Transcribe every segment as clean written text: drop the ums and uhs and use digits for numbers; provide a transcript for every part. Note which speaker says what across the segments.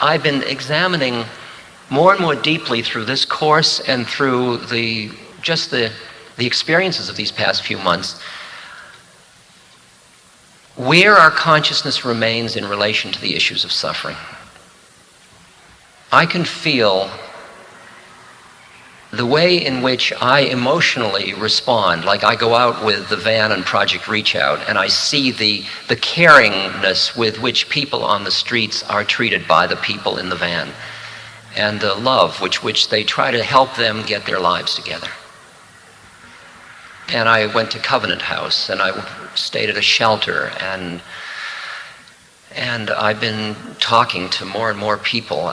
Speaker 1: I've been examining more and more deeply through this course and through the experiences of these past few months, where our consciousness remains in relation to the issues of suffering. I can feel the way in which I emotionally respond, like I go out with the van and Project Reach Out, and I see the caringness with which people on the streets are treated by the people in the van, and the love which they try to help them get their lives together. And I went to Covenant House, and I stayed at a shelter, and I've been talking to more and more people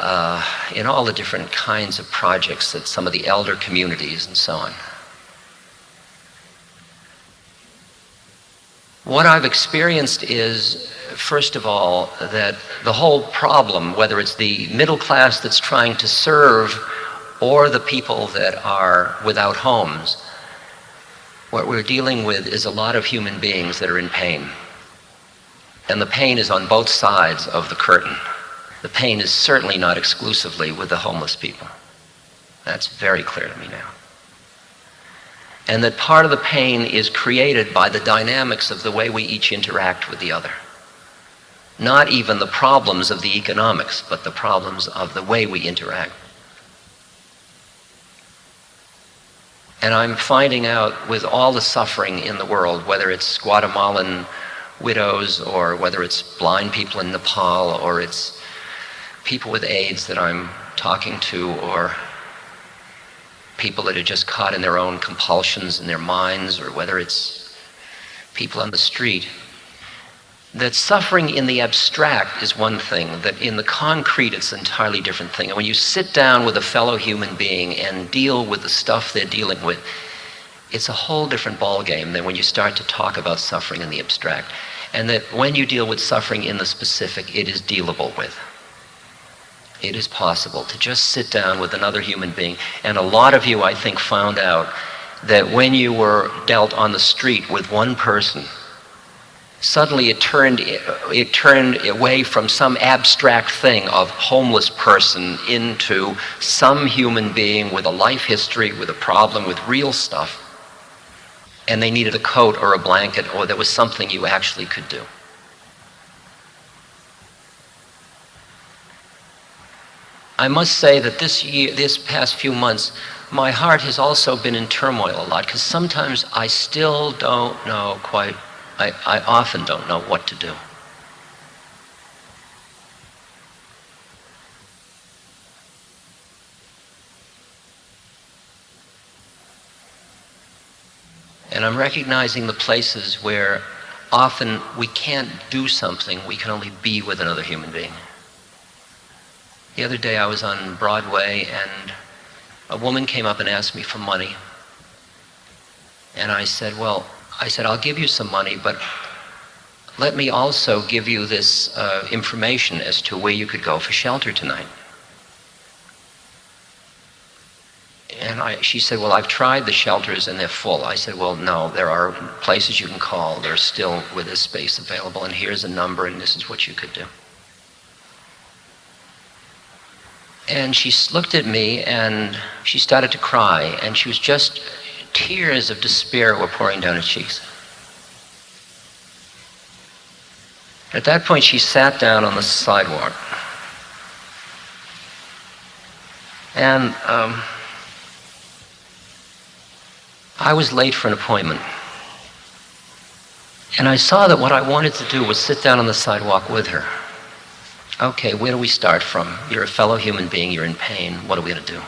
Speaker 1: in all the different kinds of projects at some of the elder communities and so on. What I've experienced is, first of all, that the whole problem, whether it's the middle class that's trying to serve or the people that are without homes, what we're dealing with is a lot of human beings that are in pain. And the pain is on both sides of the curtain. The pain is certainly not exclusively with the homeless people. That's very clear to me now. And that part of the pain is created by the dynamics of the way we each interact with the other. Not even the problems of the economics, but the problems of the way we interact. And I'm finding out with all the suffering in the world, whether it's Guatemalan widows, or whether it's blind people in Nepal, or it's people with AIDS that I'm talking to, or people that are just caught in their own compulsions in their minds, or whether it's people on the street, that suffering in the abstract is one thing, that in the concrete it's an entirely different thing. And when you sit down with a fellow human being and deal with the stuff they're dealing with, it's a whole different ballgame than when you start to talk about suffering in the abstract. And that when you deal with suffering in the specific, it is dealable with. It is possible to just sit down with another human being. And a lot of you, I think, found out that when you were dealt on the street with one person, suddenly it turned away from some abstract thing of homeless person into some human being with a life history, with a problem, with real stuff. And they needed a coat or a blanket, or there was something you actually could do. I must say that this past few months, my heart has also been in turmoil a lot, because sometimes I still don't know quite, I often don't know what to do. And I'm recognizing the places where often we can't do something, we can only be with another human being. The other day I was on Broadway, and a woman came up and asked me for money. And I said, I'll give you some money, but let me also give you this information as to where you could go for shelter tonight. And she said, well, I've tried the shelters and they're full. I said, well, no, there are places you can call. There's still with this space available, and here's a number, and this is what you could do. And she looked at me, and she started to cry, and she was just, tears of despair were pouring down her cheeks. At that point, she sat down on the sidewalk. And I was late for an appointment. And I saw that what I wanted to do was sit down on the sidewalk with her. Okay, where do we start from? You're a fellow human being, you're in pain, what are we going to do?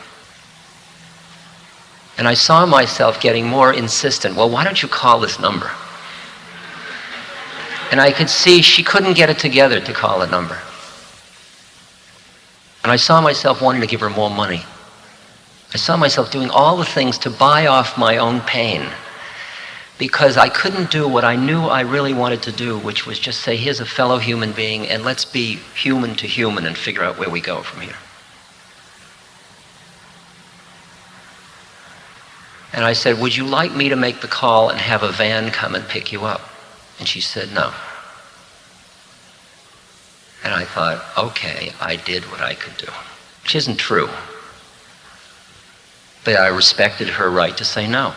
Speaker 1: And I saw myself getting more insistent. Well, why don't you call this number? And I could see she couldn't get it together to call a number. And I saw myself wanting to give her more money. I saw myself doing all the things to buy off my own pain, because I couldn't do what I knew I really wanted to do, which was just say, here's a fellow human being, and let's be human to human and figure out where we go from here. And I said, would you like me to make the call and have a van come and pick you up? And she said, no. And I thought, okay, I did what I could do. Which isn't true. But I respected her right to say no.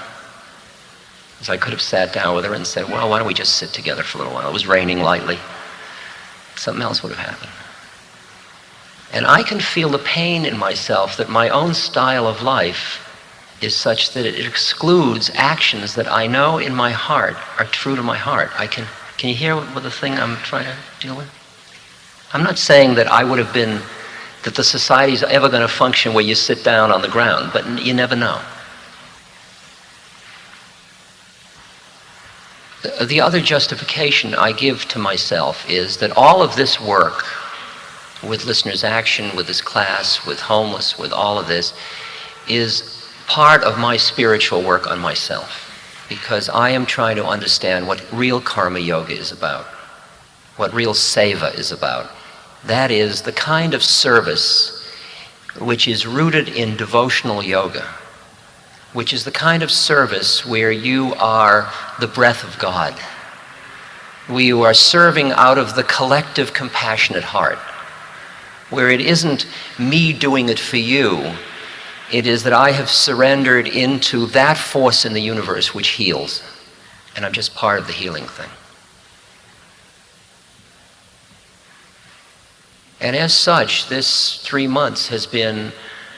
Speaker 1: Because I could have sat down with her and said, well, why don't we just sit together for a little while? It was raining lightly. Something else would have happened. And I can feel the pain in myself that my own style of life is such that it excludes actions that I know in my heart are true to my heart. Can you hear what the thing I'm trying to deal with? I'm not saying that that the society's ever going to function where you sit down on the ground, but you never know. The other justification I give to myself is that all of this work with Listener's Action, with this class, with homeless, with all of this, is part of my spiritual work on myself. Because I am trying to understand what real karma yoga is about, what real seva is about. That is the kind of service which is rooted in devotional yoga, which is the kind of service where you are the breath of God, where you are serving out of the collective compassionate heart, where it isn't me doing it for you, it is that I have surrendered into that force in the universe which heals, and I'm just part of the healing thing. And as such, this 3 months has been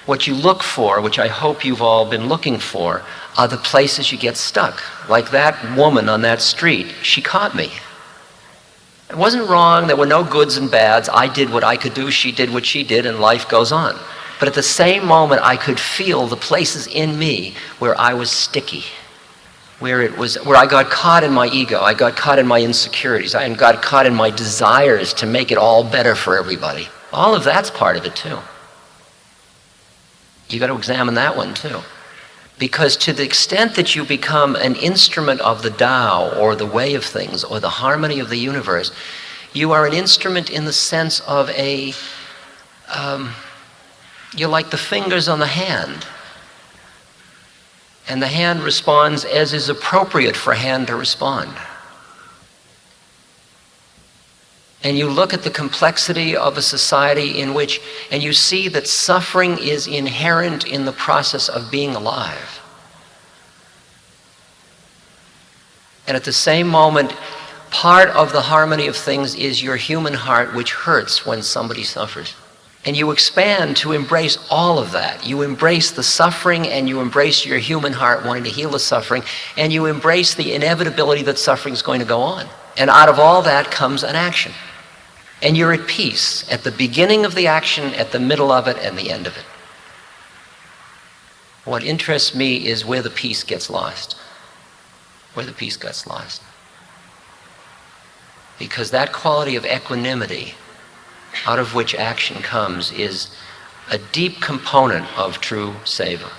Speaker 1: what you look for, which I hope you've all been looking for, are the places you get stuck. Like that woman on that street, she caught me. It wasn't wrong, there were no goods and bads. I did what I could do, she did what she did, and life goes on. But at the same moment, I could feel the places in me where I was sticky, where I got caught in my ego, I got caught in my insecurities, I got caught in my desires to make it all better for everybody. All of that's part of it too. You got to examine that one too. Because to the extent that you become an instrument of the Tao or the way of things or the harmony of the universe, you are an instrument in the sense of you're like the fingers on the hand. And the hand responds as is appropriate for a hand to respond. And you look at the complexity of a society in which, and you see that suffering is inherent in the process of being alive. And at the same moment, part of the harmony of things is your human heart, which hurts when somebody suffers. And you expand to embrace all of that. You embrace the suffering, and you embrace your human heart wanting to heal the suffering, and you embrace the inevitability that suffering is going to go on. And out of all that comes an action. And you're at peace at the beginning of the action, at the middle of it, and the end of it. What interests me is where the peace gets lost. Where the peace gets lost. Because that quality of equanimity out of which action comes is a deep component of true seva.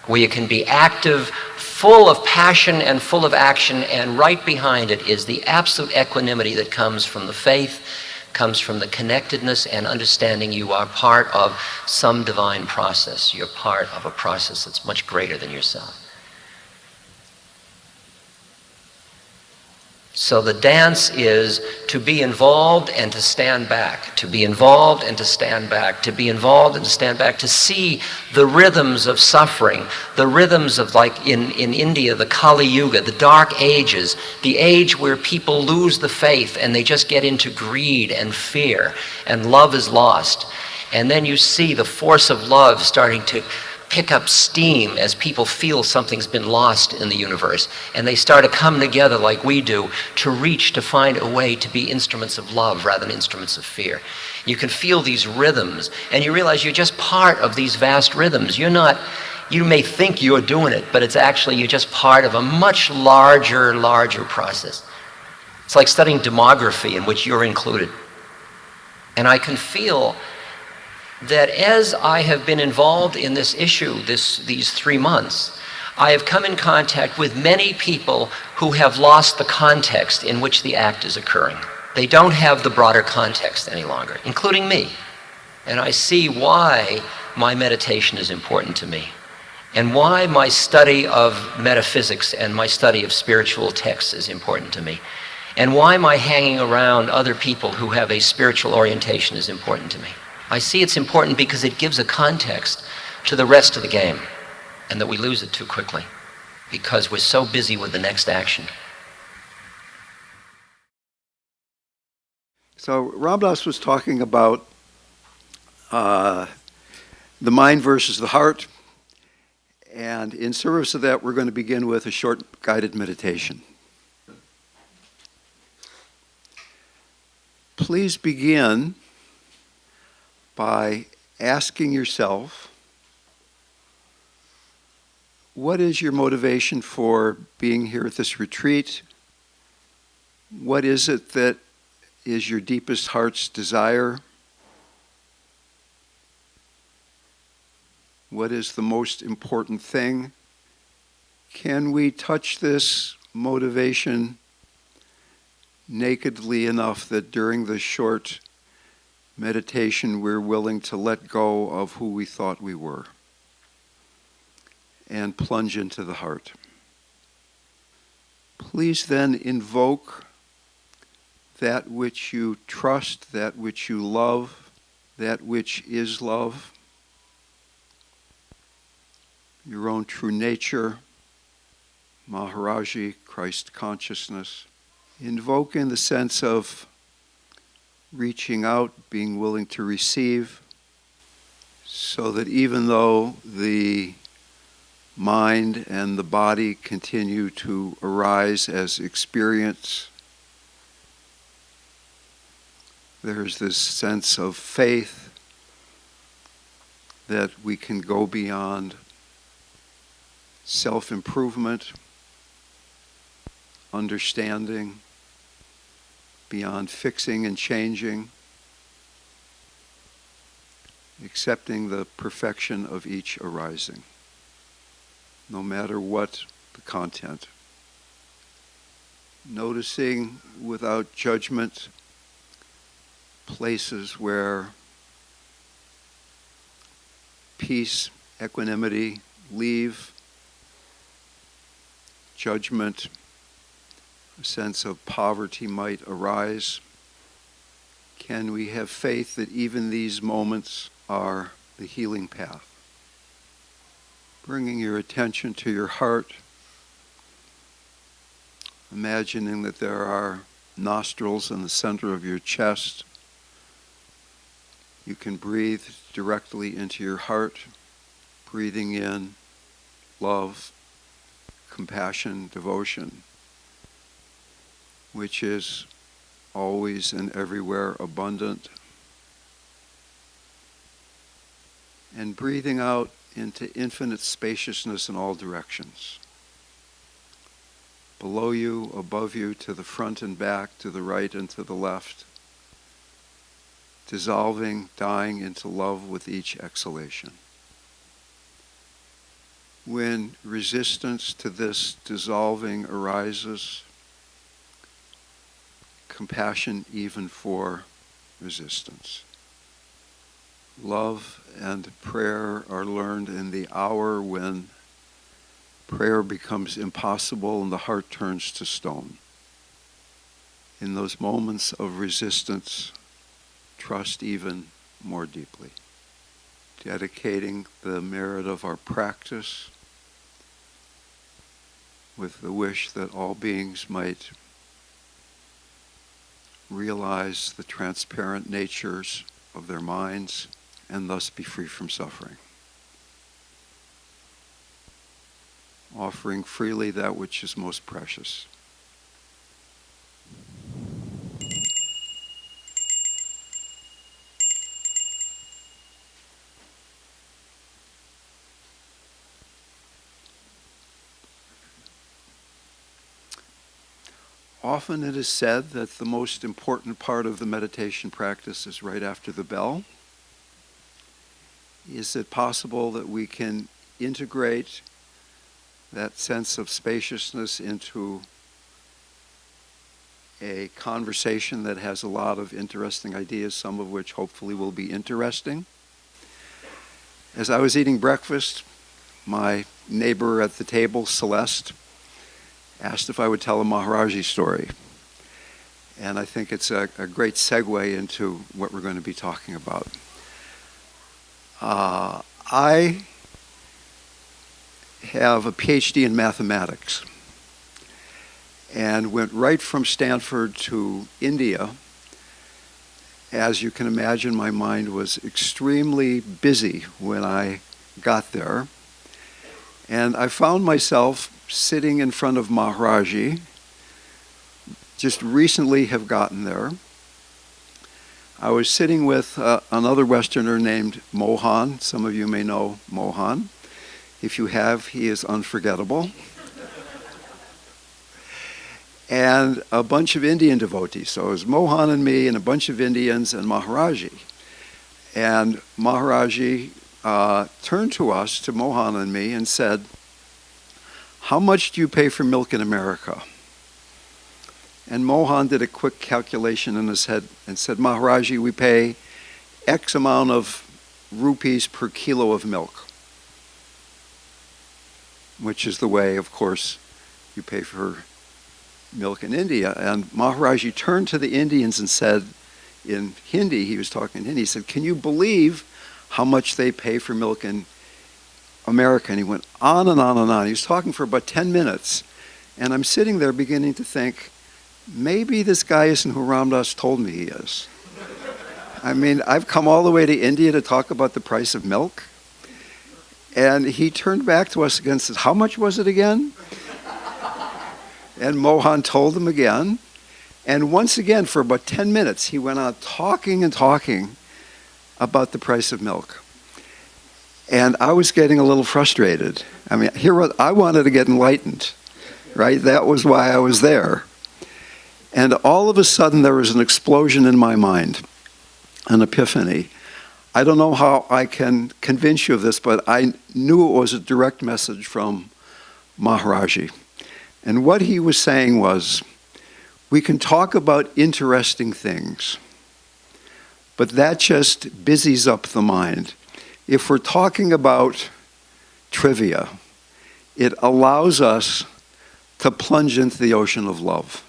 Speaker 1: Where you can be active, full of passion and full of action, and right behind it is the absolute equanimity that comes from the faith, comes from the connectedness and understanding you are part of some divine process. You're part of a process that's much greater than yourself. So the dance is to be involved and to stand back, to be involved and to stand back, to be involved and to stand back, to see the rhythms of suffering, the rhythms of, like in India, the Kali Yuga, the dark ages, the age where people lose the faith and they just get into greed and fear and love is lost. And then you see the force of love starting to pick up steam as people feel something's been lost in the universe, and they start to come together like we do to reach to find a way to be instruments of love rather than instruments of fear. You can feel these rhythms, and you realize you're just part of these vast rhythms. You may think you're doing it, but it's actually you're just part of a much larger process. It's like studying demography in which you're included. And I can feel that as I have been involved in this issue these 3 months, I have come in contact with many people who have lost the context in which the act is occurring. They don't have the broader context any longer, including me. And I see why my meditation is important to me, and why my study of metaphysics and my study of spiritual texts is important to me. And why my hanging around other people who have a spiritual orientation is important to me. I see it's important because it gives a context to the rest of the game, and that we lose it too quickly because we're so busy with the next action.
Speaker 2: So Ram Dass was talking about the mind versus the heart, and in service of that, we're going to begin with a short guided meditation. Please begin by asking yourself, what is your motivation for being here at this retreat? What is it that is your deepest heart's desire? What is the most important thing? Can we touch this motivation nakedly enough that during the short meditation we're willing to let go of who we thought we were and plunge into the heart? Please then invoke that which you trust, that which you love, that which is love, your own true nature, Maharaji, Christ consciousness. Invoke in the sense of reaching out, being willing to receive, so that even though the mind and the body continue to arise as experience, there's this sense of faith that we can go beyond self-improvement, understanding, beyond fixing and changing, accepting the perfection of each arising, no matter what the content. Noticing without judgment places where peace, equanimity leave, judgment, a sense of poverty might arise. Can we have faith that even these moments are the healing path? Bringing your attention to your heart, imagining that there are nostrils in the center of your chest. You can breathe directly into your heart, breathing in love, compassion, devotion, which is always and everywhere abundant. And breathing out into infinite spaciousness in all directions. Below you, above you, to the front and back, to the right and to the left. Dissolving, dying into love with each exhalation. When resistance to this dissolving arises, compassion even for resistance. Love and prayer are learned in the hour when prayer becomes impossible and the heart turns to stone. In those moments of resistance, trust even more deeply. Dedicating the merit of our practice with the wish that all beings might realize the transparent natures of their minds and thus be free from suffering. Offering freely that which is most precious. Often it is said that the most important part of the meditation practice is right after the bell. Is it possible that we can integrate that sense of spaciousness into a conversation that has a lot of interesting ideas, some of which hopefully will be interesting? As I was eating breakfast, my neighbor at the table, Celeste, asked if I would tell a Maharaji story. And I think it's a great segue into what we're going to be talking about. I have a PhD in mathematics and went right from Stanford to India. As you can imagine, my mind was extremely busy when I got there. And I found myself sitting in front of Maharaji, just recently have gotten there. I was sitting with another Westerner named Mohan. Some of you may know Mohan. If you have, he is unforgettable. And a bunch of Indian devotees. So it was Mohan and me and a bunch of Indians and Maharaji. And Maharaji turned to us, to Mohan and me, and said, "How much do you pay for milk in America?" And Mohan did a quick calculation in his head and said, "Maharaji, we pay X amount of rupees per kilo of milk," which is the way, of course, you pay for milk in India. And Maharaji turned to the Indians and said, in Hindi, he was talking in Hindi, he said, "Can you believe how much they pay for milk in America?" And he went on and on and on. He was talking for about 10 minutes. And I'm sitting there beginning to think, maybe this guy isn't who Ram Dass told me he is. I mean, I've come all the way to India to talk about the price of milk. And he turned back to us again and said, "How much was it again?" And Mohan told him again. And once again, for about 10 minutes, he went on talking and talking about the price of milk. And I was getting a little frustrated. I mean, I wanted to get enlightened, right? That was why I was there. And all of a sudden, there was an explosion in my mind, an epiphany. I don't know how I can convince you of this, but I knew it was a direct message from Maharaji. And what he was saying was, we can talk about interesting things, but that just busies up the mind. If we're talking about trivia, it allows us to plunge into the ocean of love.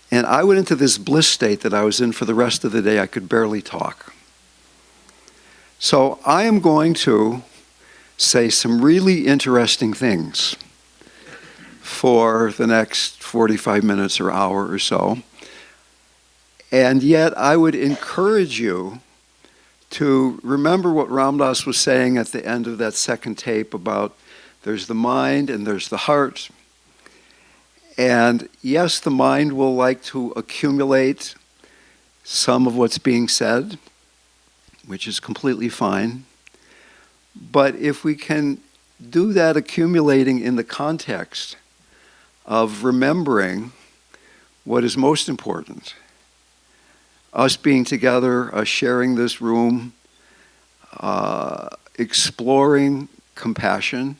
Speaker 2: And I went into this bliss state that I was in for the rest of the day. I could barely talk. So I am going to say some really interesting things for the next 45 minutes or hour or so. And yet I would encourage you to remember what Ram Dass was saying at the end of that second tape about there's the mind and there's the heart. And yes, the mind will like to accumulate some of what's being said, which is completely fine. But if we can do that accumulating in the context of remembering what is most important, us being together, us sharing this room, exploring compassion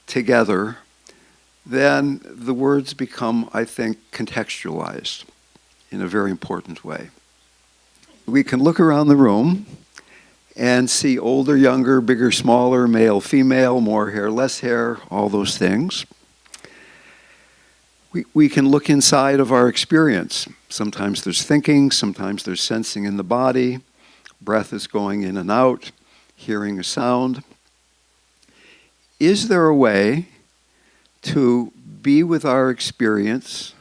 Speaker 2: together, then the words become, I think, contextualized in a very important way. We can look around the room and see older, younger, bigger, smaller, male, female, more hair, less hair, all those things. We can look inside of our experience. Sometimes there's thinking, sometimes there's sensing in the body, breath is going in and out, hearing a sound. Is there a way to be with our experience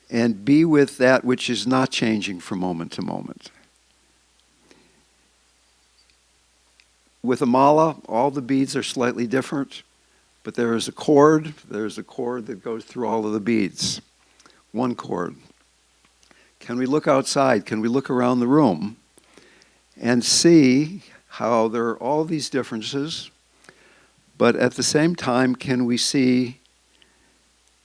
Speaker 2: and be with that which is not changing from moment to moment? With a mala, all the beads are slightly different, but there's a cord that goes through all of the beads. One cord. Can we look outside? Can we look around the room and see how there are all these differences, but at the same time, can we see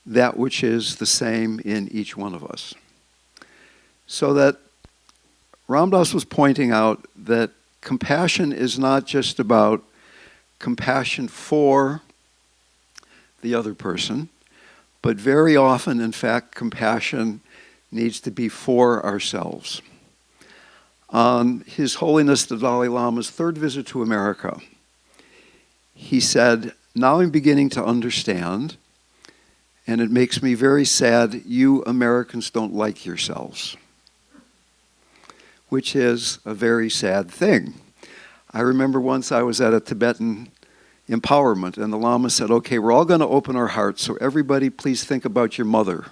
Speaker 2: that which is the same in each one of us? So that Ram Dass was pointing out that compassion is not just about compassion for the other person, but very often, in fact, compassion needs to be for ourselves. On His Holiness the Dalai Lama's third visit to America, he said, "Now I'm beginning to understand," and it makes me very sad, you Americans don't like yourselves, which is a very sad thing. I remember once I was at a Tibetan empowerment, and the Lama said, okay, we're all going to open our hearts, so everybody please think about your mother.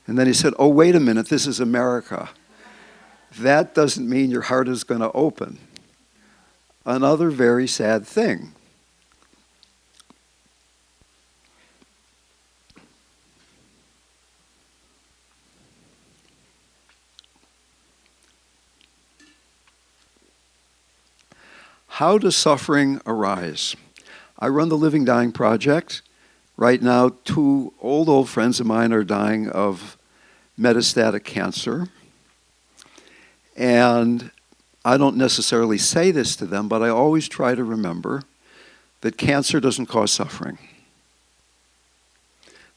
Speaker 2: And then he said, oh, wait a minute, this is America. That doesn't mean your heart is going to open. Another very sad thing. How does suffering arise? I run the Living Dying Project. Right now, two old friends of mine are dying of metastatic cancer. And I don't necessarily say this to them, but I always try to remember that cancer doesn't cause suffering.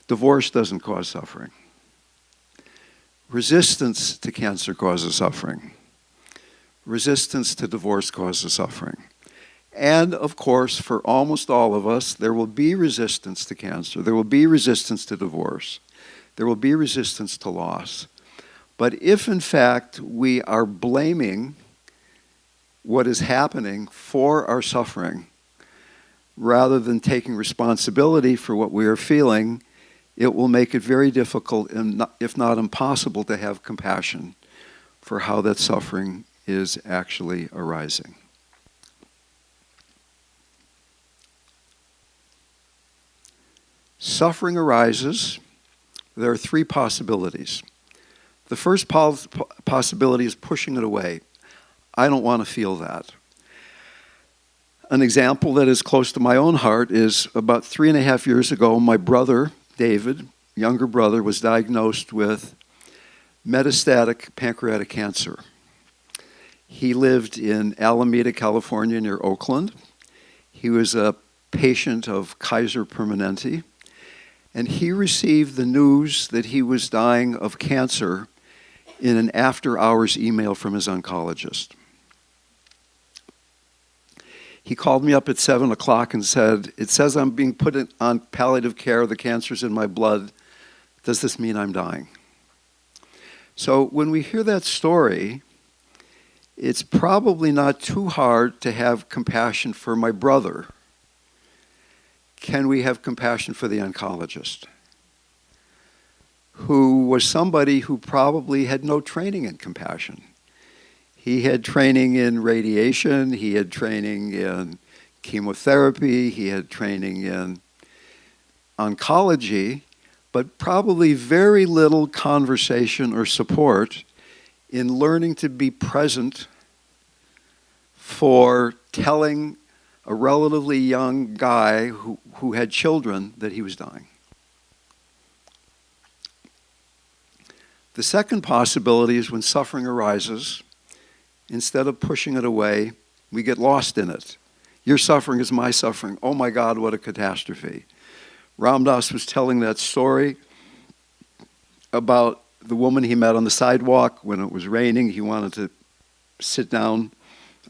Speaker 2: Divorce doesn't cause suffering. Resistance to cancer causes suffering. Resistance to divorce causes suffering. And, of course, for almost all of us, there will be resistance to cancer. There will be resistance to divorce. There will be resistance to loss. But if, in fact, we are blaming what is happening for our suffering, rather than taking responsibility for what we are feeling, it will make it very difficult, and if not impossible, to have compassion for how that suffering is actually arising. Suffering arises. There are three possibilities. The first possibility is pushing it away. I don't want to feel that. An example that is close to my own heart is about 3.5 years ago, my brother, David, younger brother, was diagnosed with metastatic pancreatic cancer. He lived in Alameda, California, near Oakland. He was a patient of Kaiser Permanente, and he received the news that he was dying of cancer in an after-hours email from his oncologist. He called me up at 7 o'clock and said, it says I'm being put on palliative care, the cancer's in my blood. Does this mean I'm dying? So when we hear that story, it's probably not too hard to have compassion for my brother. Can we have compassion for the oncologist, who was somebody who probably had no training in compassion? He had training in radiation, he had training in chemotherapy, he had training in oncology, but probably very little conversation or support in learning to be present for telling a relatively young guy who had children that he was dying. The second possibility is when suffering arises, instead of pushing it away, we get lost in it. Your suffering is my suffering. Oh my God, what a catastrophe. Ram Dass was telling that story about the woman he met on the sidewalk. When it was raining, he wanted to sit down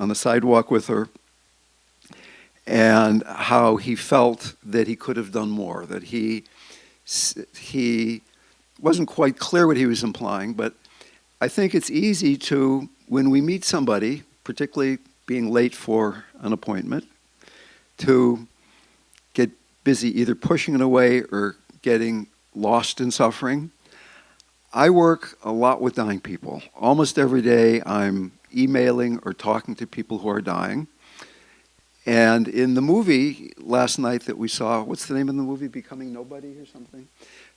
Speaker 2: on the sidewalk with her, and how he felt that he could have done more, that he wasn't quite clear what he was implying, but I think it's easy to, when we meet somebody, particularly being late for an appointment, to get busy either pushing it away or getting lost in suffering. I work a lot with dying people. Almost every day I'm emailing or talking to people who are dying. And in the movie last night that we saw, what's the name of the movie, Becoming Nobody or something?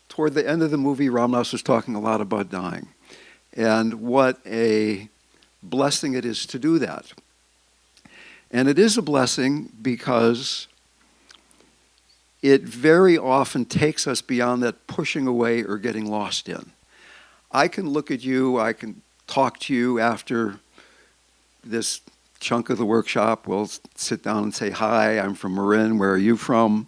Speaker 2: Toward the end of the movie, Ram Dass was talking a lot about dying and what a blessing it is to do that. And it is a blessing because it very often takes us beyond that pushing away or getting lost in. I can look at you, I can talk to you after this chunk of the workshop. We'll sit down and say, hi, I'm from Marin, where are you from?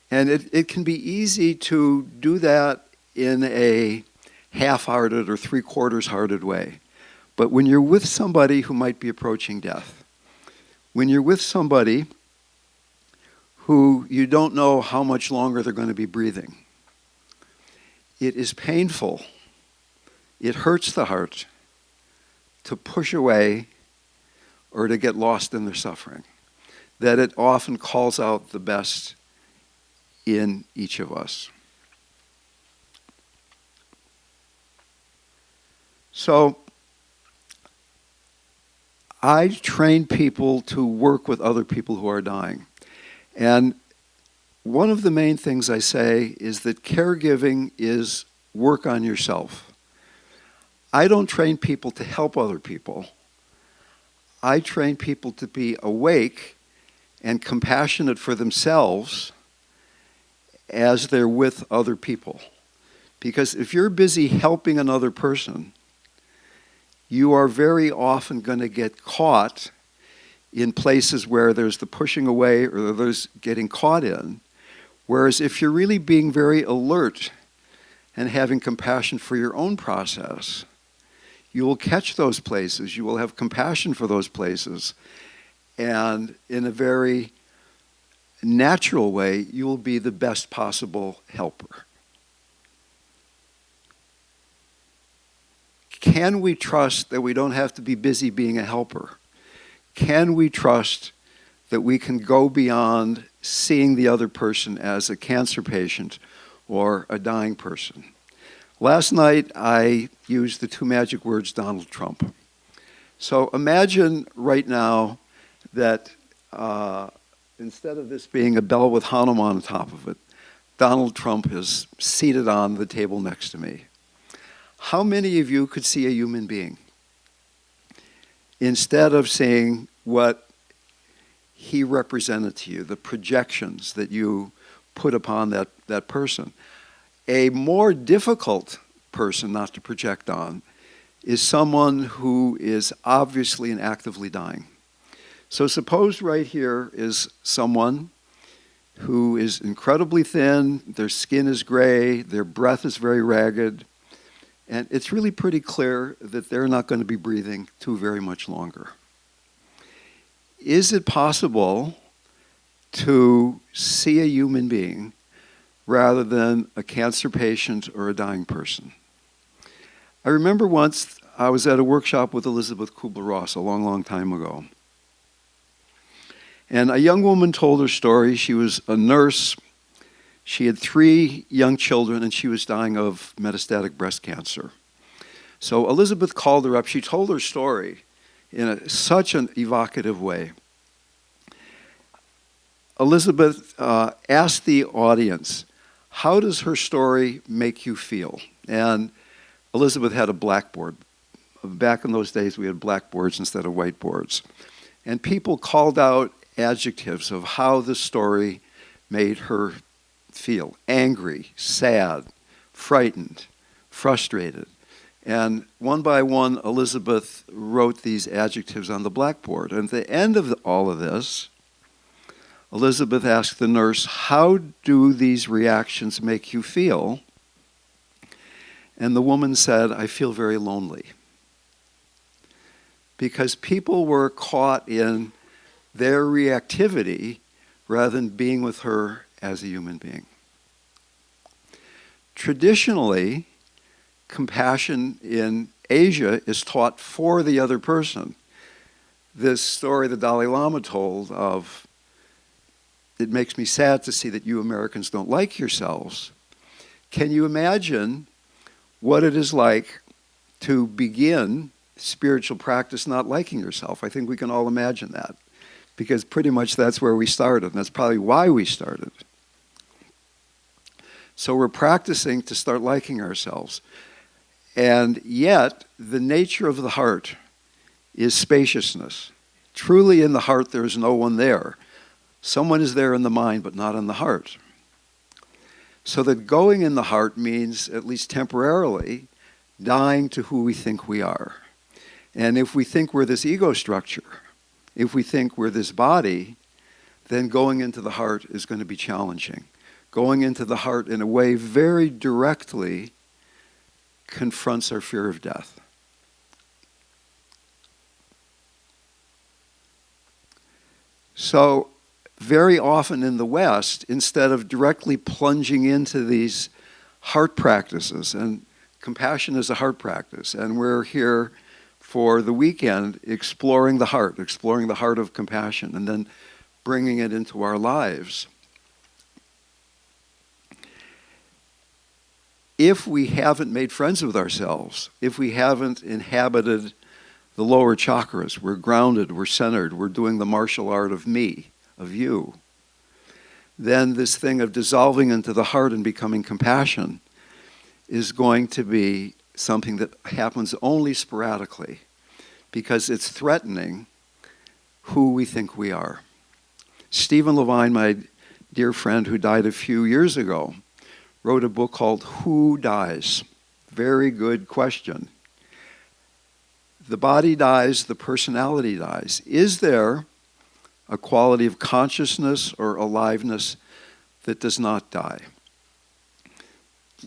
Speaker 2: And it can be easy to do that in a half-hearted or three-quarters-hearted way. But when you're with somebody who might be approaching death, when you're with somebody who you don't know how much longer they're going to be breathing, it is painful. It hurts the heart to push away or to get lost in their suffering. That it often calls out the best in each of us. So, I train people to work with other people who are dying. And one of the main things I say is that caregiving is work on yourself. I don't train people to help other people. I train people to be awake and compassionate for themselves as they're with other people. Because if you're busy helping another person, you are very often going to get caught in places where there's the pushing away or there's getting caught in. Whereas if you're really being very alert and having compassion for your own process, you will catch those places, you will have compassion for those places, and in a very natural way, you will be the best possible helper. Can we trust that we don't have to be busy being a helper? Can we trust that we can go beyond seeing the other person as a cancer patient or a dying person? Last night, I used the two magic words, Donald Trump. So imagine right now that instead of this being a bell with Hanuman on top of it, Donald Trump is seated on the table next to me. How many of you could see a human being instead of seeing what he represented to you, the projections that you put upon that person? A more difficult person not to project on is someone who is obviously and actively dying. So suppose right here is someone who is incredibly thin, their skin is gray, their breath is very ragged, and it's really pretty clear that they're not going to be breathing too very much longer. Is it possible to see a human being rather than a cancer patient or a dying person? I remember once I was at a workshop with Elizabeth Kubler-Ross a long, long time ago. And a young woman told her story. She was a nurse. She had 3 young children, and she was dying of metastatic breast cancer. So Elizabeth called her up. She told her story in such an evocative way. Elizabeth asked the audience, how does her story make you feel? And Elizabeth had a blackboard. Back in those days, we had blackboards instead of whiteboards. And people called out adjectives of how the story made her feel. Angry, sad, frightened, frustrated. And one by one, Elizabeth wrote these adjectives on the blackboard. And at the end of all of this, Elizabeth asked the nurse, how do these reactions make you feel? And the woman said, I feel very lonely. Because people were caught in their reactivity rather than being with her as a human being. Traditionally, compassion in Asia is taught for the other person. This story the Dalai Lama told of, it makes me sad to see that you Americans don't like yourselves. Can you imagine what it is like to begin spiritual practice not liking yourself? I think we can all imagine that, because pretty much that's where we started, and that's probably why we started. So we're practicing to start liking ourselves. And yet, the nature of the heart is spaciousness. Truly in the heart, there is no one there. Someone is there in the mind, but not in the heart. So that going in the heart means, at least temporarily, dying to who we think we are. And if we think we're this ego structure, if we think we're this body, then going into the heart is going to be challenging. Going into the heart in a way very directly confronts our fear of death. So, very often in the West, instead of directly plunging into these heart practices, and compassion is a heart practice, and we're here for the weekend exploring the heart of compassion, and then bringing it into our lives. If we haven't made friends with ourselves, if we haven't inhabited the lower chakras, we're grounded, we're centered, we're doing the martial art of me, of you, then this thing of dissolving into the heart and becoming compassion is going to be something that happens only sporadically, because it's threatening who we think we are. Stephen Levine, my dear friend who died a few years ago, wrote a book called Who Dies? Very good question. The body dies, the personality dies. Is there a quality of consciousness or aliveness that does not die?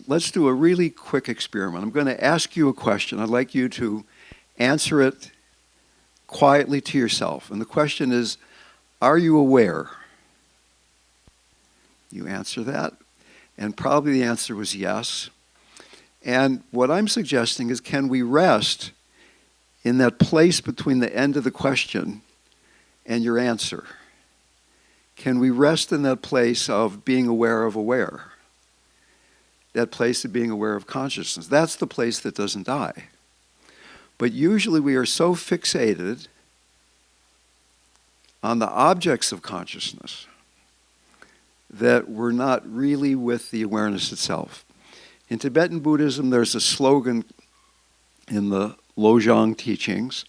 Speaker 2: Let's do a really quick experiment. I'm going to ask you a question. I'd like you to answer it quietly to yourself. And the question is, are you aware? You answer that, and probably the answer was yes. And what I'm suggesting is, can we rest in that place between the end of the question and your answer? Can we rest in that place of being aware of aware? That place of being aware of consciousness. That's the place that doesn't die. But usually we are so fixated on the objects of consciousness that we're not really with the awareness itself. In Tibetan Buddhism, there's a slogan in the Lojong teachings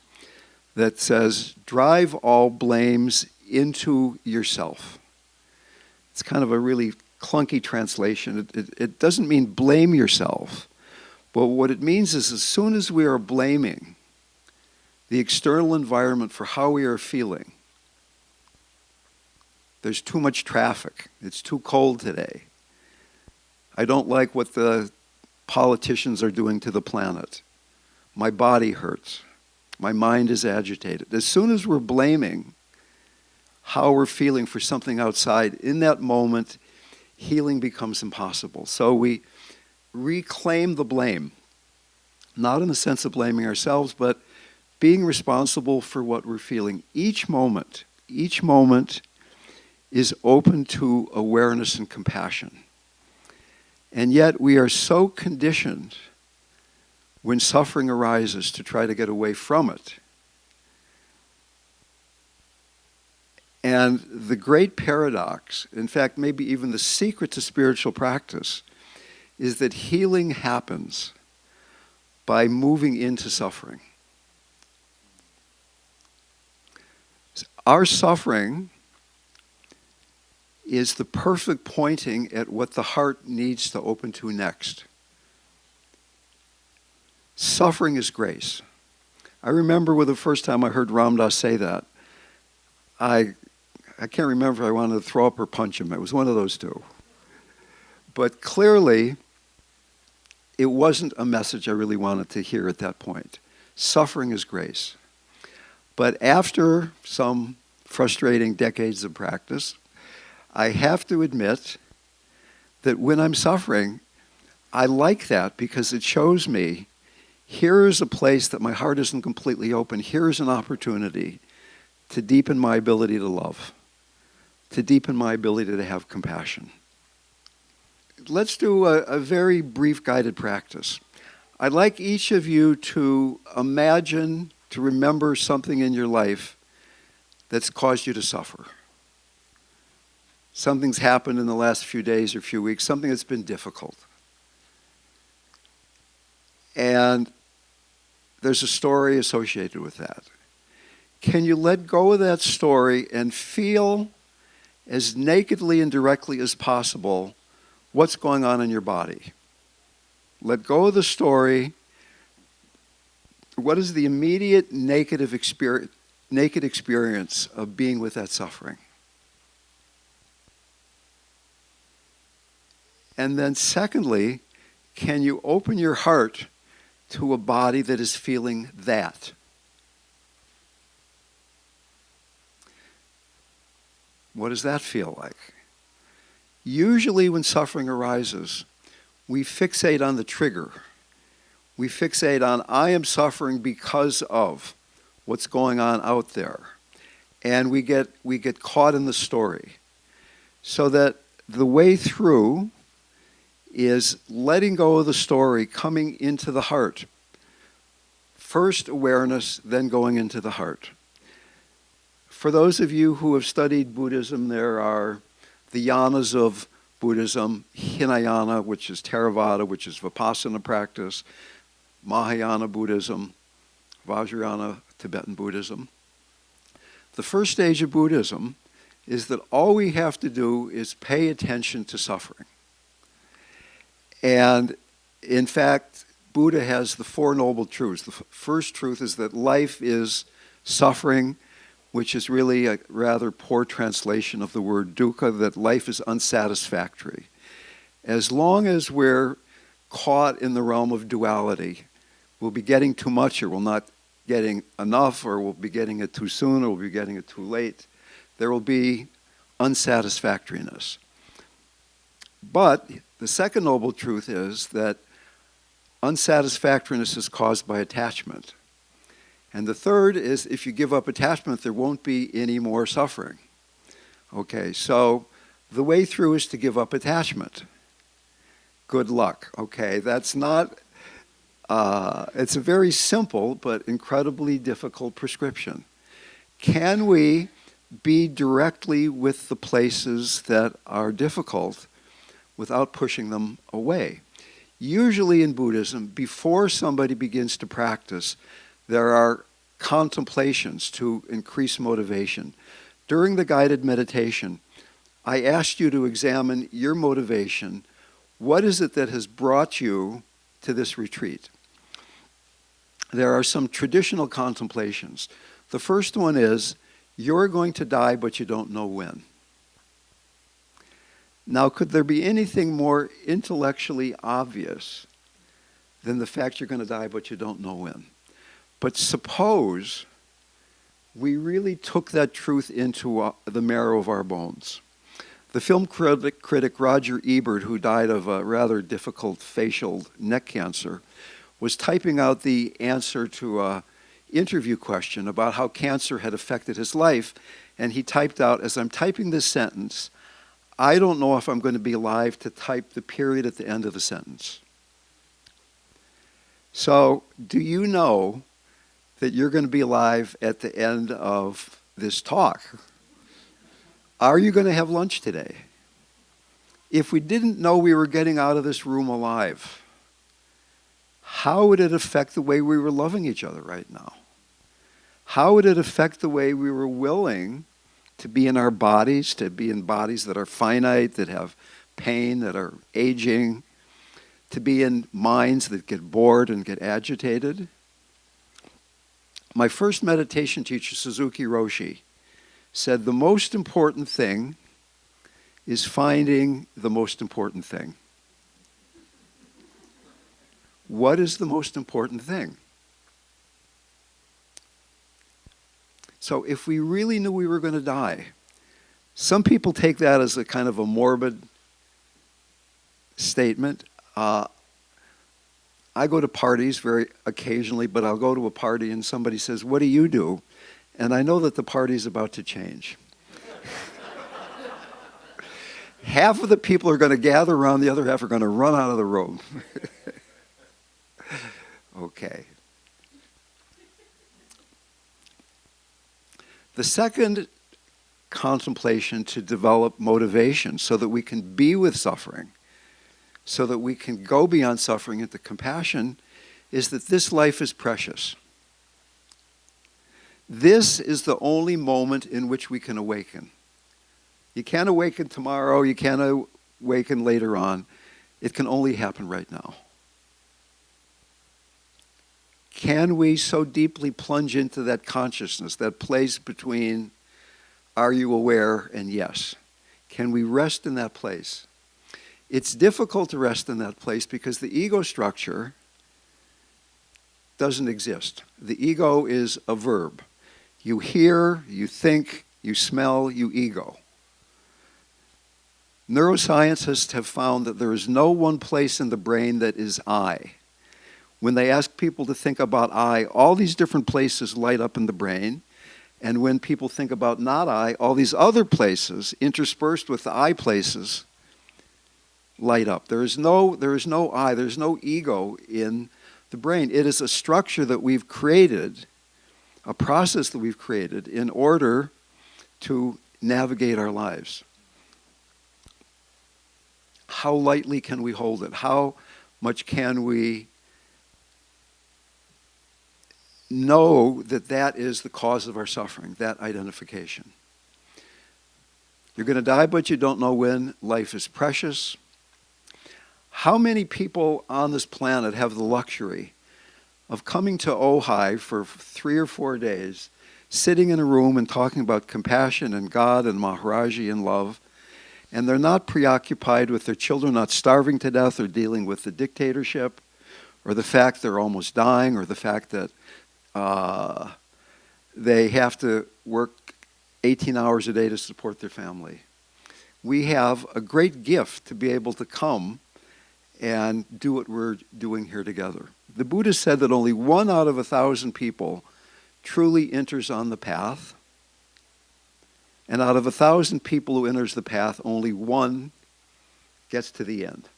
Speaker 2: that says, drive all blames into yourself. It's kind of a really clunky translation. It doesn't mean blame yourself, but what it means is, as soon as we are blaming the external environment for how we are feeling, there's too much traffic, it's too cold today, I don't like what the politicians are doing to the planet, my body hurts, my mind is agitated. As soon as we're blaming how we're feeling for something outside, in that moment, healing becomes impossible. So we reclaim the blame, not in the sense of blaming ourselves, but being responsible for what we're feeling. Each moment is open to awareness and compassion. And yet we are so conditioned when suffering arises to try to get away from it. And the great paradox, in fact, maybe even the secret to spiritual practice, is that healing happens by moving into suffering. Our suffering is the perfect pointing at what the heart needs to open to next. Suffering is grace. I remember the first time I heard Ram Dass say that, I can't remember if I wanted to throw up or punch him. It was one of those two. But clearly, it wasn't a message I really wanted to hear at that point. Suffering is grace. But after some frustrating decades of practice, I have to admit that when I'm suffering, I like that because it shows me here is a place that my heart isn't completely open. Here is an opportunity to deepen my ability to love, to deepen my ability to have compassion. Let's do a very brief guided practice. I'd like each of you to imagine, to remember something in your life that's caused you to suffer. Something's happened in the last few days or few weeks, something that's been difficult. And there's a story associated with that. Can you let go of that story and feel as nakedly and directly as possible what's going on in your body? Let go of the story. What is the immediate naked experience of being with that suffering? And then secondly, can you open your heart to a body that is feeling that? What does that feel like? Usually when suffering arises, we fixate on the trigger. We fixate on, I am suffering because of what's going on out there. And we get caught in the story. So that the way through is letting go of the story, coming into the heart. First awareness, then going into the heart. For those of you who have studied Buddhism, there are the yanas of Buddhism, Hinayana, which is Theravada, which is Vipassana practice, Mahayana Buddhism, Vajrayana, Tibetan Buddhism. The first stage of Buddhism is that all we have to do is pay attention to suffering. And in fact, Buddha has the Four Noble Truths. The first truth is that life is suffering, which is really a rather poor translation of the word dukkha, that life is unsatisfactory. As long as we're caught in the realm of duality, we'll be getting too much or we're not getting enough, or we'll be getting it too soon or we'll be getting it too late. There will be unsatisfactoriness. But the second noble truth is that unsatisfactoriness is caused by attachment. And the third is, if you give up attachment, there won't be any more suffering. Okay, so the way through is to give up attachment. Good luck. Okay, that's not, it's a very simple but incredibly difficult prescription. Can we be directly with the places that are difficult without pushing them away? Usually in Buddhism, before somebody begins to practice, there are contemplations to increase motivation. During the guided meditation, I asked you to examine your motivation. What is it that has brought you to this retreat? There are some traditional contemplations. The first one is, you're going to die, but you don't know when. Now, could there be anything more intellectually obvious than the fact you're going to die, but you don't know when? But suppose we really took that truth into the marrow of our bones. The film critic Roger Ebert, who died of a rather difficult facial neck cancer, was typing out the answer to an interview question about how cancer had affected his life, and he typed out, as I'm typing this sentence, I don't know if I'm going to be alive to type the period at the end of the sentence. So, do you know that you're going to be alive at the end of this talk? Are you going to have lunch today? If we didn't know we were getting out of this room alive, how would it affect the way we were loving each other right now? How would it affect the way we were willing to be in our bodies, to be in bodies that are finite, that have pain, that are aging, to be in minds that get bored and get agitated? My first meditation teacher, Suzuki Roshi, said the most important thing is finding the most important thing. What is the most important thing? So if we really knew we were going to die, some people take that as a kind of a morbid statement. I go to parties very occasionally, but I'll go to a party and somebody says, "What do you do?" And I know that the party's about to change. Half of the people are going to gather around, the other half are going to run out of the room. Okay. The second contemplation to develop motivation so that we can be with suffering, so that we can go beyond suffering into compassion, is that this life is precious. This is the only moment in which we can awaken. You can't awaken tomorrow, you can't awaken later on. It can only happen right now. Can we so deeply plunge into that consciousness, that place between are you aware and yes? Can we rest in that place? It's difficult to rest in that place because the ego structure doesn't exist. The ego is a verb. You hear, you think, you smell, you ego. Neuroscientists have found that there is no one place in the brain that is I. When they ask people to think about I, all these different places light up in the brain. And when people think about not I, all these other places, interspersed with the I places, light up. There is no I, there's no ego in the brain. It is a structure that we've created, a process that we've created in order to navigate our lives. How lightly can we hold it? How much can we know that that is the cause of our suffering, that identification? You're going to die, but you don't know when. Life is precious. How many people on this planet have the luxury of coming to Ojai for 3 or 4 days, sitting in a room and talking about compassion and God and Maharaji and love, and they're not preoccupied with their children not starving to death or dealing with the dictatorship or the fact they're almost dying or the fact that they have to work 18 hours a day to support their family? We have a great gift to be able to come and do what we're doing here together. The Buddha said that only 1 out of 1,000 people truly enters on the path. And out of 1,000 people who enters the path, only 1 gets to the end.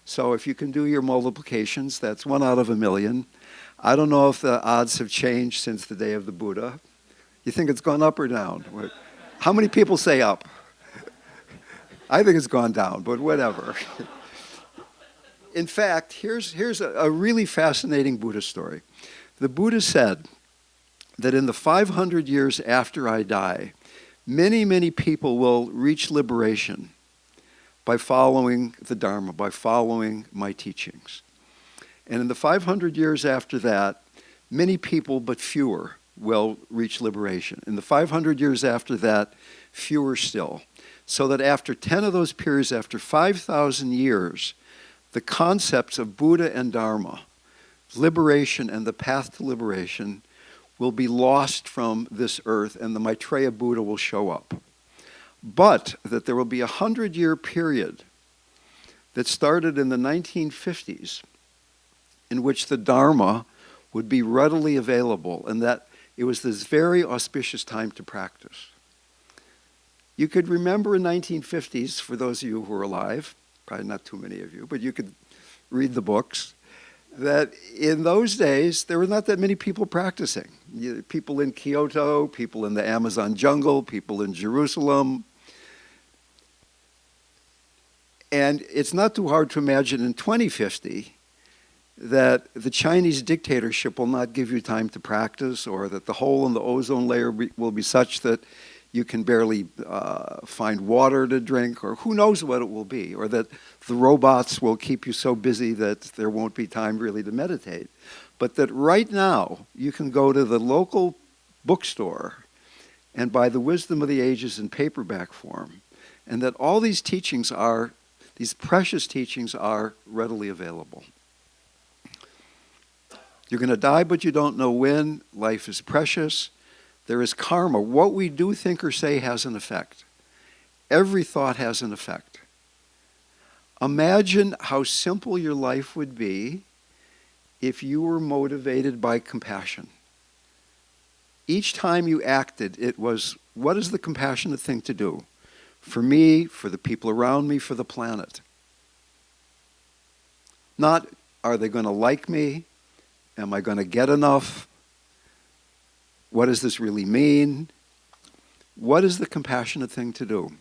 Speaker 2: So if you can do your multiplications, that's 1 out of 1,000,000. I don't know if the odds have changed since the day of the Buddha. You think it's gone up or down? How many people say up? I think it's gone down, but whatever. In fact, here's a really fascinating Buddha story. The Buddha said that in the 500 years after I die, many, many people will reach liberation by following the Dharma, by following my teachings. And in the 500 years after that, many people, but fewer, will reach liberation. In the 500 years after that, fewer still. So that after 10 of those periods, after 5,000 years, the concepts of Buddha and Dharma, liberation and the path to liberation, will be lost from this earth and the Maitreya Buddha will show up. But that there will be a 100-year period that started in the 1950s in which the Dharma would be readily available and that it was this very auspicious time to practice. You could remember in 1950s, for those of you who are alive, probably not too many of you, but you could read the books, that in those days, there were not that many people practicing. People in Kyoto, people in the Amazon jungle, people in Jerusalem. And it's not too hard to imagine in 2050 that the Chinese dictatorship will not give you time to practice, or that the hole in the ozone layer will be such that you can barely find water to drink, or who knows what it will be, or that the robots will keep you so busy that there won't be time really to meditate. But that right now, you can go to the local bookstore and buy the Wisdom of the Ages in paperback form, and that all these teachings are, these precious teachings are readily available. You're going to die, but you don't know when. Life is precious. There is karma. What we do, think, or say has an effect. Every thought has an effect. Imagine how simple your life would be if you were motivated by compassion. Each time you acted, it was, what is the compassionate thing to do? For me, for the people around me, for the planet. Not, are they going to like me? Am I going to get enough? What does this really mean? What is the compassionate thing to do?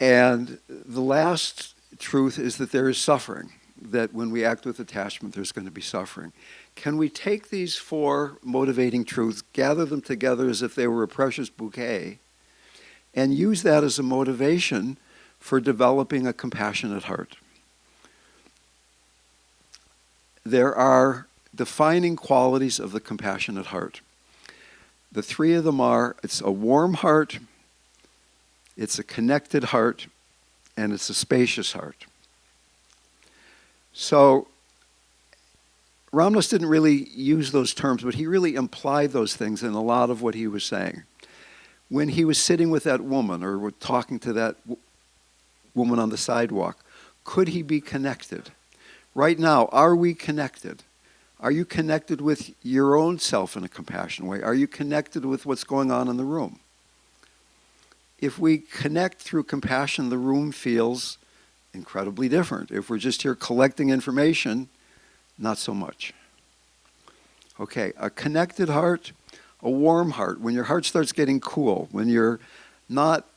Speaker 2: And the last truth is that there is suffering, that when we act with attachment, there's going to be suffering. Can we take these 4 motivating truths, gather them together as if they were a precious bouquet, and use that as a motivation for developing a compassionate heart? There are defining qualities of the compassionate heart. The 3 of them are, it's a warm heart, it's a connected heart, and it's a spacious heart. So, Ramdas didn't really use those terms, but he really implied those things in a lot of what he was saying. When he was sitting with that woman or talking to that woman on the sidewalk, could he be connected? Right now, are we connected? Are you connected with your own self in a compassionate way? Are you connected with what's going on in the room? If we connect through compassion, the room feels incredibly different. If we're just here collecting information, not so much. Okay, a connected heart, a warm heart. When your heart starts getting cool, when you're not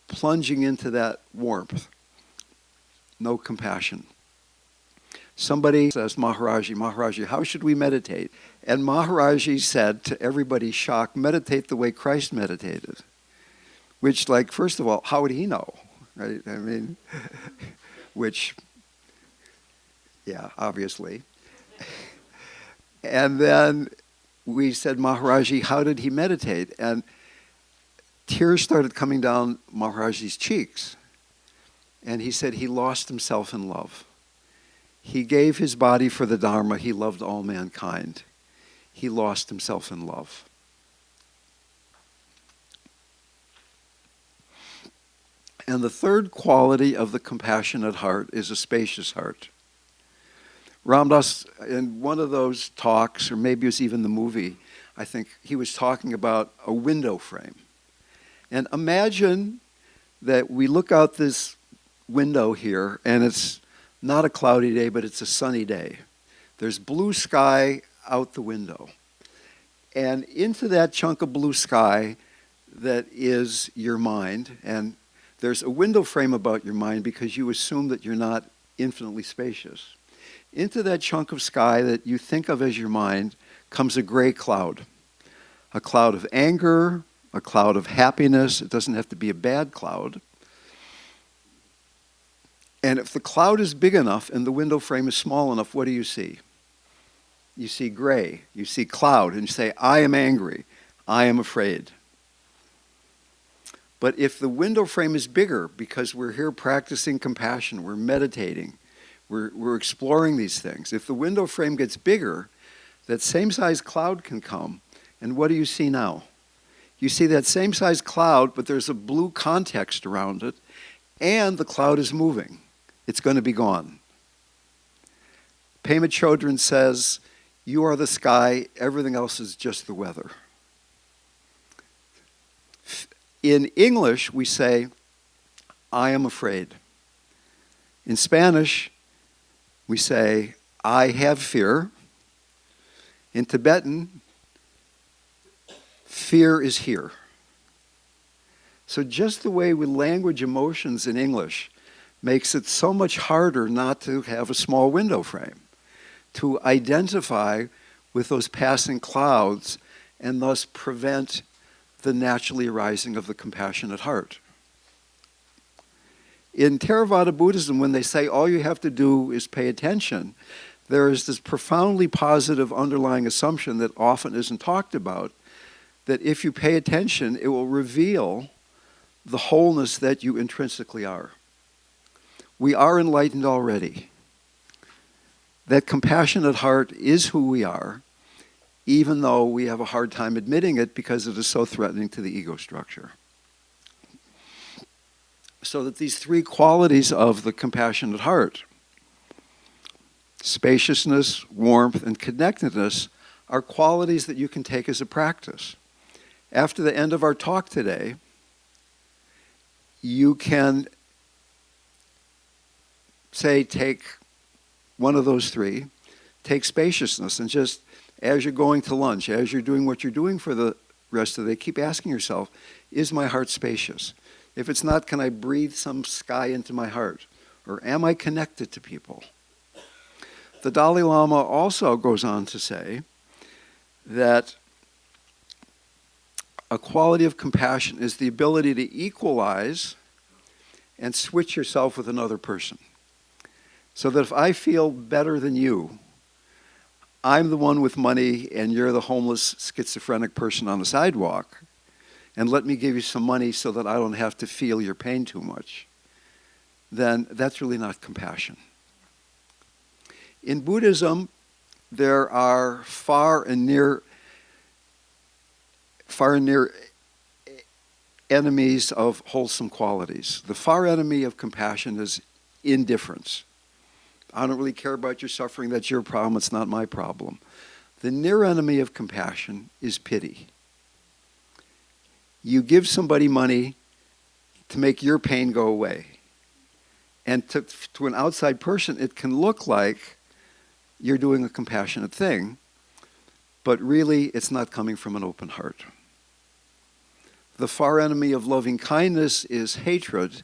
Speaker 2: plunging into that warmth, no compassion. Somebody says, Maharaji, how should we meditate? And Maharaji said, to everybody's shock, meditate the way Christ meditated. Which, like, first of all, how would he know? Right? I mean, which, yeah, obviously. And then we said, Maharaji, how did he meditate? And tears started coming down Maharaji's cheeks. And he said he lost himself in love. He gave his body for the Dharma. He loved all mankind. He lost himself in love. And the third quality of the compassionate heart is a spacious heart. Ramdas, in one of those talks, or maybe it was even the movie, I think he was talking about a window frame. And imagine that we look out this window here, and it's not a cloudy day, but it's a sunny day. There's blue sky out the window. And into that chunk of blue sky that is your mind, and there's a window frame about your mind because you assume that you're not infinitely spacious. Into that chunk of sky that you think of as your mind comes a gray cloud. A cloud of anger, a cloud of happiness. It doesn't have to be a bad cloud. And if the cloud is big enough and the window frame is small enough, what do you see? You see gray, you see cloud, and you say, I am angry, I am afraid. But if the window frame is bigger, because we're here practicing compassion, we're meditating, we're exploring these things. If the window frame gets bigger, that same size cloud can come, and what do you see now? You see that same size cloud, but there's a blue context around it, and the cloud is moving. It's going to be gone. Pema Chodron says, you are the sky, everything else is just the weather. In English, we say, I am afraid. In Spanish, we say, I have fear. In Tibetan, fear is here. So just the way we language emotions in English makes it so much harder not to have a small window frame, to identify with those passing clouds and thus prevent the naturally arising of the compassionate heart. In Theravada Buddhism, when they say all you have to do is pay attention, there is this profoundly positive underlying assumption that often isn't talked about, that if you pay attention, it will reveal the wholeness that you intrinsically are. We are enlightened already. That compassionate heart is who we are, even though we have a hard time admitting it because it is so threatening to the ego structure. So that these three qualities of the compassionate heart, spaciousness, warmth, and connectedness, are qualities that you can take as a practice. After the end of our talk today, you can say, take one of those three, take spaciousness, and just as you're going to lunch, as you're doing what you're doing for the rest of the day, keep asking yourself, is my heart spacious? If it's not, can I breathe some sky into my heart? Or am I connected to people? The Dalai Lama also goes on to say that a quality of compassion is the ability to equalize and switch yourself with another person. So that if I feel better than you, I'm the one with money and you're the homeless schizophrenic person on the sidewalk, and let me give you some money so that I don't have to feel your pain too much, then that's really not compassion. In Buddhism, there are far and near enemies of wholesome qualities. The far enemy of compassion is indifference. I don't really care about your suffering. That's your problem. It's not my problem. The near enemy of compassion is pity. You give somebody money to make your pain go away. And to an outside person, it can look like you're doing a compassionate thing, but really it's not coming from an open heart. The far enemy of loving kindness is hatred.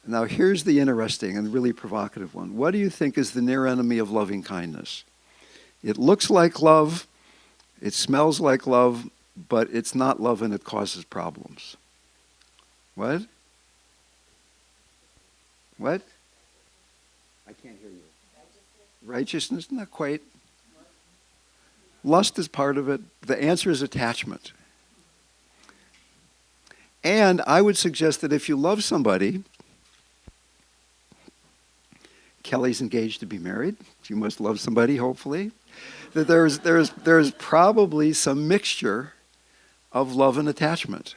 Speaker 2: Now here's the interesting and really provocative one. What do you think is the near enemy of loving kindness? It looks like love, it smells like love, but it's not love and it causes problems. What? What? I can't hear you. Righteousness? Not quite. Lust is part of it. The answer is attachment. And I would suggest that if you love somebody, Kelly's engaged to be married. She must love somebody, hopefully. That there's probably some mixture of love and attachment.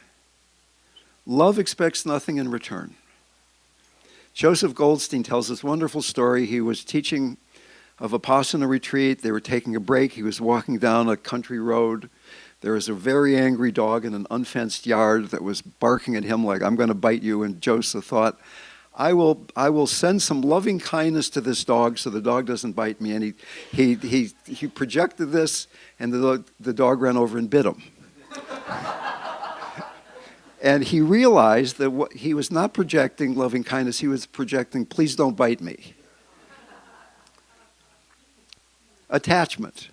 Speaker 2: Love expects nothing in return. Joseph Goldstein tells this wonderful story. He was teaching a Vipassana retreat. They were taking a break. He was walking down a country road. There was a very angry dog in an unfenced yard that was barking at him like, I'm going to bite you. And Joseph thought, I will send some loving kindness to this dog so the dog doesn't bite me. And he projected this, and the dog ran over and bit him. And he realized that he was not projecting loving kindness, he was projecting, please don't bite me. Attachment.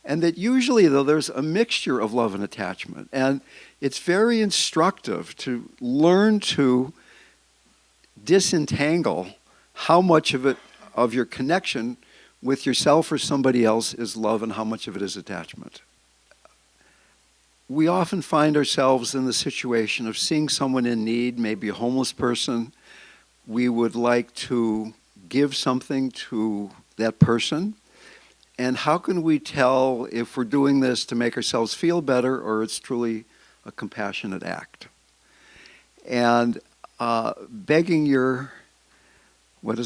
Speaker 2: And that usually, though, there's a mixture of love and attachment. And it's very instructive to learn to disentangle how much of your connection with yourself or somebody else is love and how much of it is attachment. We often find ourselves in the situation of seeing someone in need, maybe a homeless person. We would like to give something to that person. And how can we tell if we're doing this to make ourselves feel better or it's truly a compassionate act? And what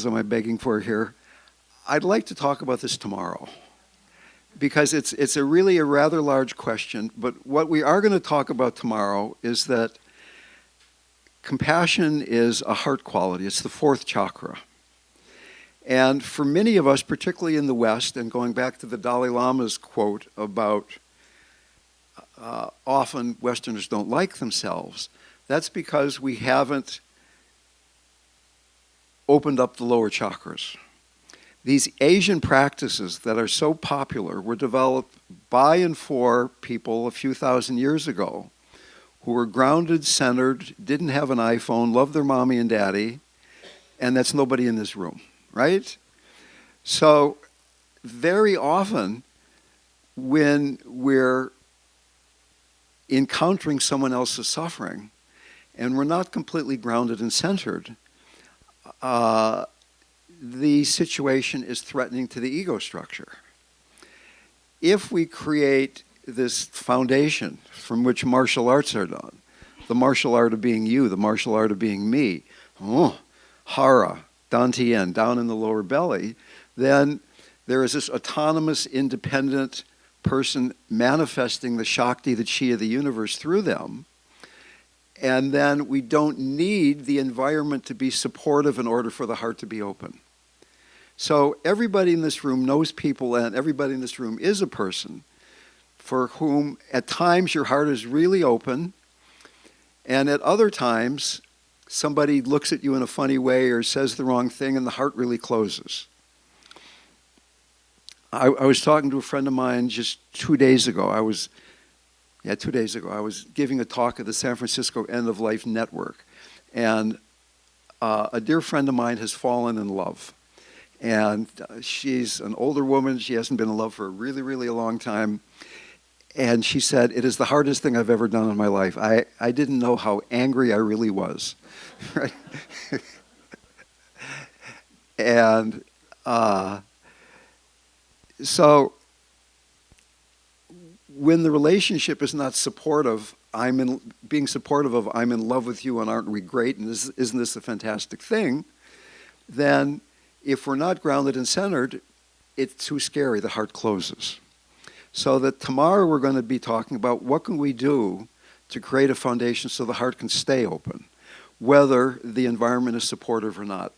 Speaker 2: am I begging for here? I'd like to talk about this tomorrow, because it's a rather large question. But what we are going to talk about tomorrow is that compassion is a heart quality. It's the fourth chakra. And for many of us, particularly in the West, and going back to the Dalai Lama's quote about often Westerners don't like themselves, that's because we haven't opened up the lower chakras. These Asian practices that are so popular were developed by and for people a few thousand years ago who were grounded, centered, didn't have an iPhone, loved their mommy and daddy, and that's nobody in this room, right? So very often when we're encountering someone else's suffering and we're not completely grounded and centered, the situation is threatening to the ego structure. If we create this foundation from which martial arts are done, the martial art of being you, the martial art of being me, hara, dantian, down in the lower belly, then there is this autonomous, independent person manifesting the Shakti, the chi of the universe through them. And then we don't need the environment to be supportive in order for the heart to be open. So everybody in this room knows people, and everybody in this room is a person for whom at times your heart is really open, and at other times somebody looks at you in a funny way or says the wrong thing and the heart really closes. I was talking to a friend of mine just 2 days ago. I was giving a talk at the San Francisco End of Life Network, and a dear friend of mine has fallen in love. And she's an older woman. She hasn't been in love for a really, really long time. And she said, it is the hardest thing I've ever done in my life. I didn't know how angry I really was. Right? And So when the relationship is not supportive, being supportive of I'm in love with you and aren't we great and isn't this a fantastic thing, then if we're not grounded and centered, it's too scary, the heart closes. So that tomorrow we're going to be talking about what can we do to create a foundation so the heart can stay open, whether the environment is supportive or not.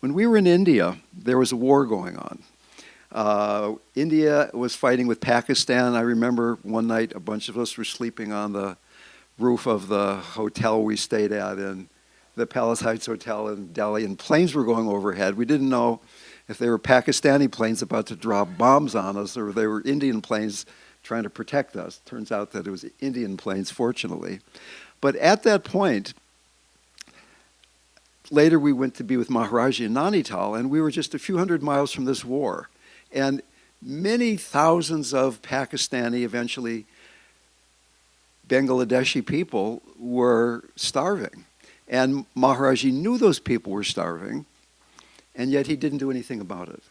Speaker 2: When we were in India, there was a war going on. India was fighting with Pakistan. I remember one night a bunch of us were sleeping on the roof of the hotel we stayed at in the Palace Heights Hotel in Delhi, and planes were going overhead. We didn't know if they were Pakistani planes about to drop bombs on us or they were Indian planes trying to protect us. Turns out that it was Indian planes, fortunately. But at that point, later we went to be with Maharaji in Nainital, and we were just a few hundred miles from this war. And many thousands of Pakistani, eventually Bangladeshi people were starving. And Maharaji knew those people were starving, and yet he didn't do anything about it.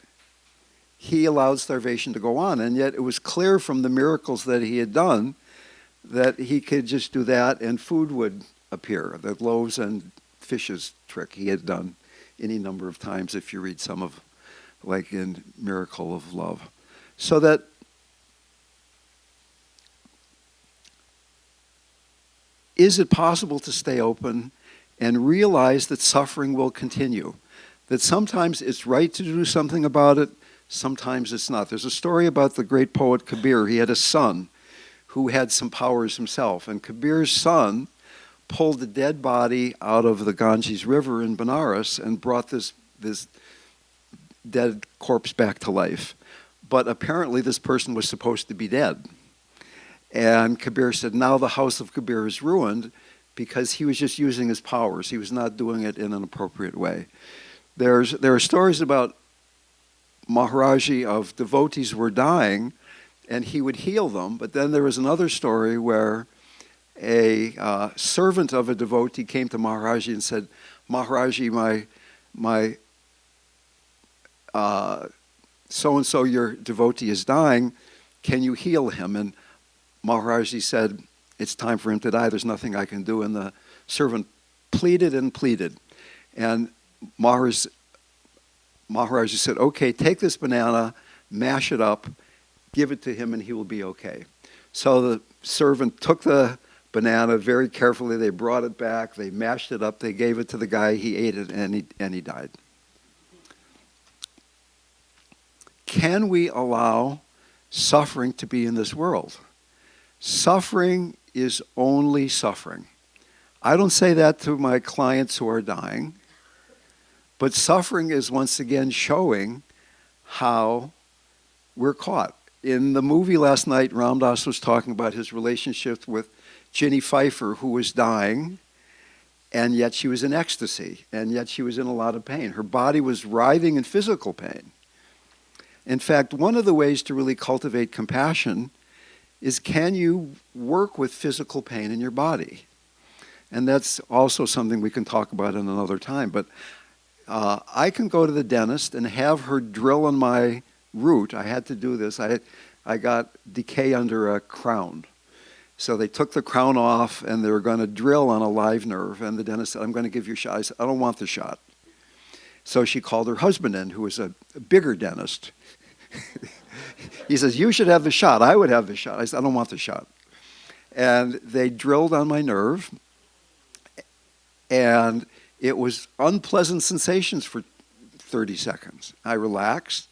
Speaker 2: He allowed starvation to go on, and yet it was clear from the miracles that he had done that he could just do that and food would appear. The loaves and fishes trick he had done any number of times if you read some of, like in Miracle of Love. So that is it possible to stay open and realize that suffering will continue? That sometimes it's right to do something about it, sometimes it's not. There's a story about the great poet Kabir. He had a son who had some powers himself, and Kabir's son pulled the dead body out of the Ganges River in Benares and brought this dead corpse back to life. But apparently this person was supposed to be dead. And Kabir said, now the house of Kabir is ruined because he was just using his powers. He was not doing it in an appropriate way. There are stories about Maharaji of devotees who were dying, and he would heal them. But then there was another story where a servant of a devotee came to Maharaji and said, Maharaji, my so-and-so, your devotee, is dying. Can you heal him? And Maharaji said, it's time for him to die. There's nothing I can do. And the servant pleaded and pleaded. And Maharaji said, okay, take this banana, mash it up, give it to him, and he will be okay. So the servant took the banana very carefully. They brought it back. They mashed it up. They gave it to the guy. He ate it, and he died. Can we allow suffering to be in this world? Suffering is only suffering. I don't say that to my clients who are dying, but suffering is once again showing how we're caught. In the movie last night, Ram Dass was talking about his relationship with Ginny Pfeiffer, who was dying, and yet she was in ecstasy, and yet she was in a lot of pain. Her body was writhing in physical pain. In fact, one of the ways to really cultivate compassion is, can you work with physical pain in your body? And that's also something we can talk about in another time. But I can go to the dentist and have her drill on my root. I had to do this. I got decay under a crown. So they took the crown off, and they were going to drill on a live nerve. And the dentist said, I'm going to give you a shot. I said, I don't want the shot. So she called her husband in, who was a bigger dentist. He says, you should have the shot. I would have the shot. I said, I don't want the shot. And they drilled on my nerve, and it was unpleasant sensations for 30 seconds. I relaxed.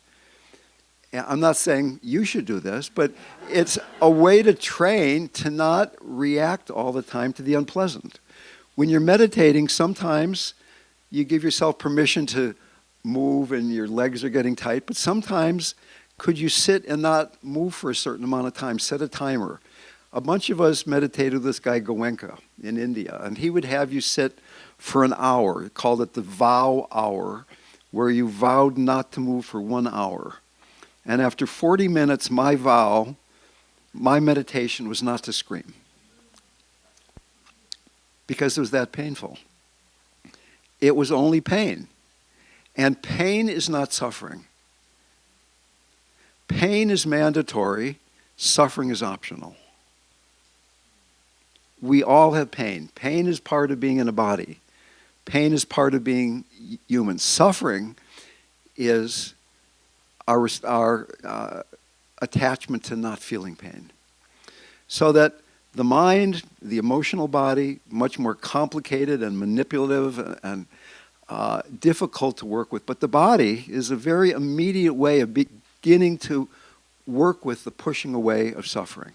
Speaker 2: And I'm not saying you should do this, but it's a way to train to not react all the time to the unpleasant. When you're meditating, sometimes you give yourself permission to move and your legs are getting tight, but sometimes could you sit and not move for a certain amount of time? Set a timer. A bunch of us meditated with this guy Goenka in India, and he would have you sit for an hour. He called it the vow hour, where you vowed not to move for 1 hour. And after 40 minutes, my meditation was not to scream, because it was that painful. It was only pain. And pain is not suffering. Pain pain is mandatory, suffering is optional. We all have pain. Pain is part of being in a body. Pain is part of being human. Suffering is our attachment to not feeling pain. So that the mind, the emotional body, much more complicated and manipulative and difficult to work with. But the body is a very immediate way of beginning to work with the pushing away of suffering.